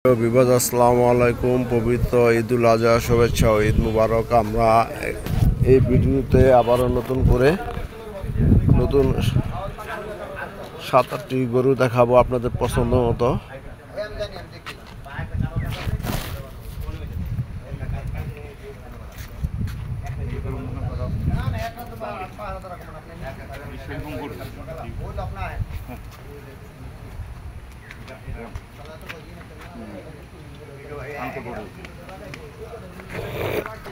আসসালামু আলাইকুম। পবিত্র ঈদুল আজহা শুভেচ্ছা ও ঈদ মুবারক। আমরা এই ভিডিওতে আবারও নতুন 7-8টি গরু দেখাবো আপনাদের পছন্দ মতো।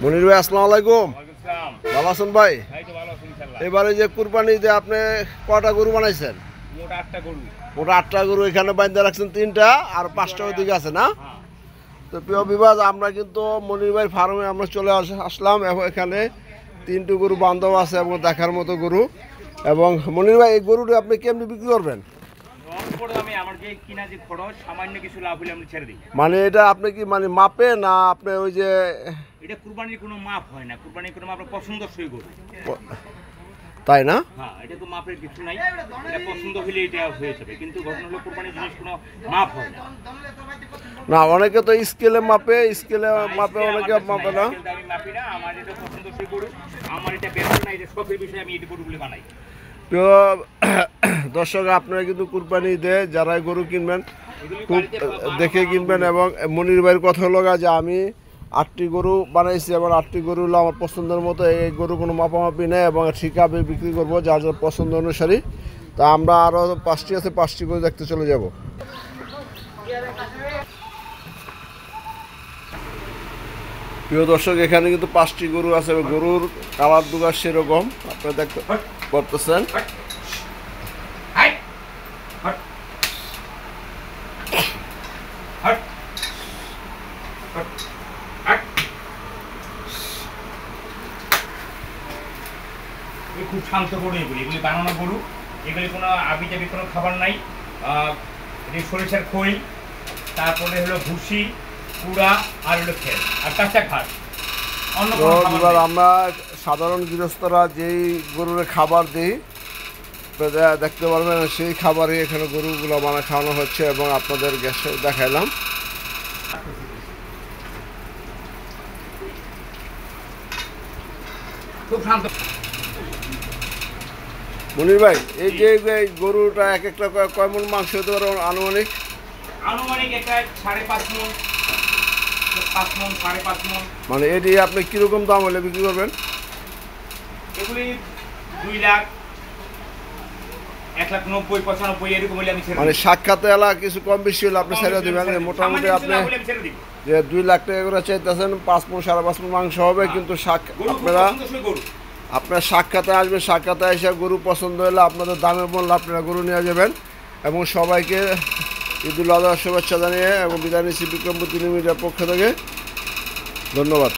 মনির ভাই, আসসালামু আলাইকুম। ভালো আছেন ভাই? এবারে যে কুরবানিতে আপনি কটা গরু বানাইছেন? মোট 8টা গরু এখানে বাইন্ধে রাখছেন, 3টা আর 5টা ওইদিকে আছে না? তো প্রিয় বিভাগ, আমরা কিন্তু মনির ভাই ফার্মে আমরা চলে আসলাম। এবং এখানে 3টি গরু বান্ধব আছে এবং দেখার মতো গরু। এবং মনির ভাই, এই গরুটা আপনি কেমনি বিক্রি করবেন? মানে এটা আপনি কি মানে মাপে না আপনি ওই যে এটা কুরবানির কোনো মাপ হয় না, কুরবানির কোনো মাপ পছন্দসই গরু, তাই না? হ্যাঁ, এটা তো মাপের কিছু নাই, এটা পছন্দ হলে এটা হয়ে যাবে। কিন্তু ঘটনা হলো কুরবানির জিনিস কোনো মাপ হয় না। না, অনেকে তো স্কেলে মাপে, অনেকে মাপে না। আমি মাপি না, আমার এটা পছন্দসই গরু, আমার এটা বেরোয় না, এটা শখের বিষয়ে আমি এটা গরুগুলো বানাই। প্রিয় দর্শক, আপনারা কিন্তু কুরবানি দিয়ে যারা গরু কিনবেন খুব দেখে কিনবেন। এবং মনির ভাইয়ের কথা হলো যে আমি 8টি গরু বানাইছি এবং 8টি গরু হলো আমার পছন্দের মতো। এই গরু কোনো মাপামাপি নেই এবং ঠিকাবে বিক্রি করবো যার যার পছন্দ অনুসারী। তা আমরা আরও 5টি আছে, 5টি গরু দেখতে চলে যাব। প্রিয় দর্শক, এখানে কিন্তু 5টি গরু আছে। গরুর কালার দুগার সেরকম আপনারা দেখতে পারতেছেন। খুব শান্ত গরু এগুলি বানানো গরু, এগুলি কোনো আবিটাবি কোনো খাবার নাই। সরিষার খৈল, তারপরে হলো ভুসি, কুড়া আর হলো খেল আর কাঁচা ঘাস। আমরা সাধারণ গৃহস্থরা যেই গরুর খাবার দিই দেখতে পারবেন, সেই খাবারই এখানে গরুগুলো খাওয়ানো হচ্ছে এবং আপনাদের গ্যাসে দেখাইলাম। খুব শান্ত। মনির ভাই, এই যে গরুটা এক একটা কয় মণ মাংস হতে পারে আনুমানিক? একটা 5.5 মণ, 5 মণ, 5.5 মণ। মানে এটি আপনি কিরকম দাম হলে বিক্রি করবেন? এগুলি 2 লাখ, 1,90,95 এরকম হলে আমি ছেড়ে। মানে সাক্ষাতে এলা কিছু কম বেশি হলে আপনি ছেড়ে দেবেন। মোটামুটি আপনি যে 2 লাখ টাকা করে চাইতেছেন, 5 মণ 5.5 মণ মাংস হবে। কিন্তু আপনার সাক্ষাতে আসবে, সাক্ষাতে এসে গরু পছন্দ হলে আপনাদের দামের মূল্য আপনারা গরু নিয়ে যাবেন। এবং সবাইকে ঈদুল আজহার শুভেচ্ছা জানিয়ে এবং বিদায় নিচ্ছি বিক্রমপুর মিডিয়ার পক্ষ থেকে। ধন্যবাদ।